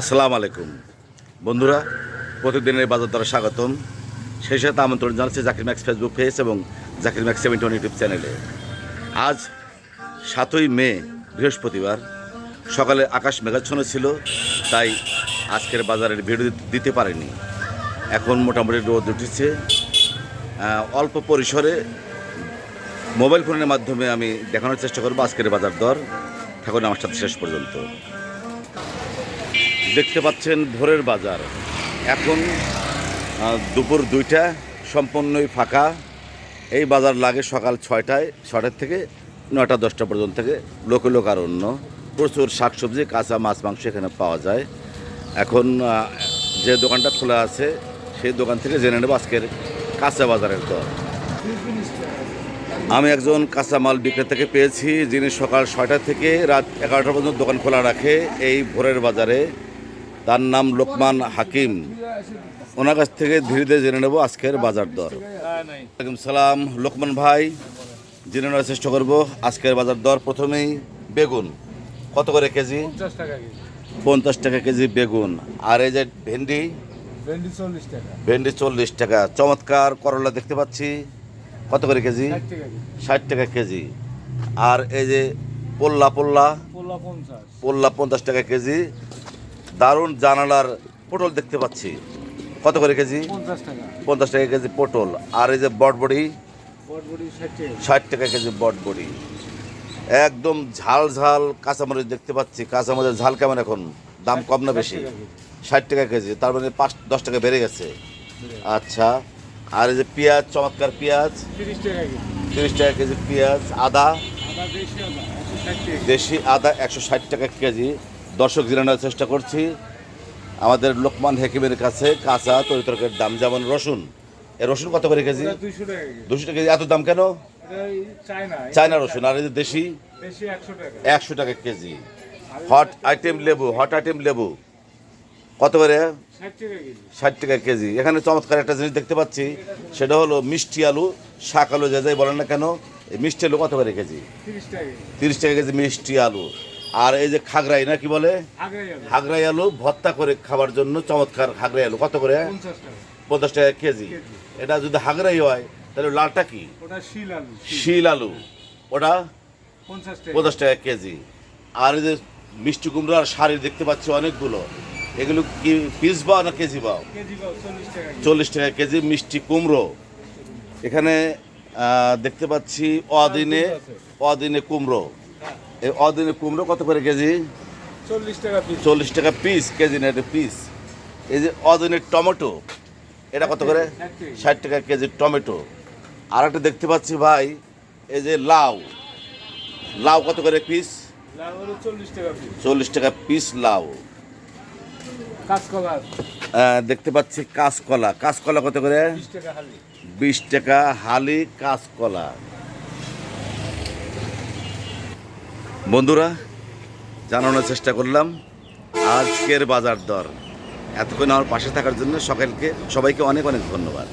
আসসালামু আলাইকুম বন্ধুরা, প্রতিদিনের বাজার দরে স্বাগতম। সেই সাথে আমন্ত্রণ জানাচ্ছি জাকির ম্যাক্স ফেসবুক পেজ এবং জাকির ম্যাক্স 71 ইউটিউব চ্যানেলে। আজ 7ই মে বৃহস্পতিবার, সকালে আকাশ মেঘাচ্ছন্ন ছিল, তাই আজকের বাজারের ভিডিও দিতে পারিনি। এখন মোটামুটি রোদ উঠেছে। অল্প পরিসরে মোবাইল ফোনের মাধ্যমে আমি দেখানোর চেষ্টা করব আজকের বাজার দর। থাকুন আমার সাথে শেষ পর্যন্ত। দেখতে পাচ্ছেন ভোরের বাজার। এখন দুপুর 2টা, সম্পূর্ণই ফাঁকা। এই বাজার লাগে সকাল 6টার থেকে 9টা-10টা পর্যন্ত, থেকে লোক আর অন্য প্রচুর শাকসবজি, কাঁচা মাছ, মাংস এখানে পাওয়া যায়। এখন যে দোকানটা খোলা আছে সেই দোকান থেকে জেনে নেব আজকের কাঁচা বাজারের দর। আমি একজন কাঁচা মাল বিক্রেতাকে পেয়েছি, যিনি সকাল 6টা থেকে রাত 11টা পর্যন্ত দোকান খোলা রাখে এই ভোরের বাজারে। তার নাম লোকমান হাকিম। ওনার কাছ থেকে ধীরে ধীরে জেনে নেব আজকের বাজার দর। ওয়ালাইকুম সালাম লোকমান ভাই, জেনে নেওয়ার চেষ্টা করব আজকের বাজার দর। প্রথমেই বেগুন কত করে কেজি? 50 টাকা কেজি বেগুন। আর এই যে ভেন্ডি? ভেন্ডি 40 টাকা। চমৎকার করলা দেখতে পাচ্ছি, কত করে কেজি? 60 টাকা কেজি। আর এই যে পোল্লা 50 টাকা কেজি। দারুণ জানালার পটল দেখতে পাচ্ছি, কত করে কেজি? 50 টাকা কেজি পটল। আর এই যে বটবড়ি 60 টাকা কেজি বটবড়ি। একদম ঝাল ঝাল কাঁচামরিচ দেখতে পাচ্ছি। কাঁচামরিচের ঝাল কেমন এখন? দাম কম না বেশি? 60 টাকা কেজি, তার মানে 5-10 টাকা বেড়ে গেছে। আচ্ছা, আর এই যে পেঁয়াজ, চমৎকার পেঁয়াজ 30 টাকা কেজি পেঁয়াজ। আদা, দেশি আদা 160 টাকা কেজি। দর্শক জানানোর চেষ্টা করছি আমাদের লোকমান হাকিমের কাছে কাঁচা তরিতরকারির দাম। যেমন রসুন, এই রসুন কত করে কেজি? 200 টাকা কেজি। এত দাম কেন? চায়না রসুন। আর এই যে দেশি 100 টাকা কেজি। হট আইটেম লেবু কত করে? 60 টাকা কেজি। এখানে চমৎকার একটা জিনিস দেখতে পাচ্ছি, সেটা হলো মিষ্টি আলু, শাক আলু, যে যাই বলেন না কেন। এই মিষ্টি আলু কত করে কেজি? 30 টাকা কেজি মিষ্টি আলু। আর এই যে খাগড়াই না কি বলে, হাগড়াই আলু ভর্তা করে খাবার জন্য চমৎকার হাগড়াই আলু, কত করে? 50 টাকা কেজি। এটা যদি হাগড়াই হয় তাহলে লালটা কি? শিল আলু, ওটা 50 টাকা কেজি। আর এই যে মিষ্টি কুমড়ো আর শাড়ি দেখতে পাচ্ছি অনেকগুলো, এগুলো কি পিস পাও না কেজি পাও? 40 টাকা কেজি মিষ্টি কুমড়ো। এখানে দেখতে পাচ্ছি অদিনে কুমড়ো। এই অদিনে কুমড়ো কত করে কেজি? 40 টাকা পিস কেজি, না এটা পিস। এই যে অদিনের টমেটো, এটা কত করে? 60 টাকা কেজি টমেটো। আর একটা দেখতে পাচ্ছি ভাই, এই যে লাউ কত করে পিস? 40 টাকা পিস লাউ। দেখতে পাচ্ছি কাঁচকলা কত করে? 20 টাকা হালি কাঁচকলা। বন্ধুরা, জানানোর চেষ্টা করলাম আজকের বাজার দর। এতক্ষণ আমার পাশে থাকার জন্য সবাইকে অনেক অনেক ধন্যবাদ।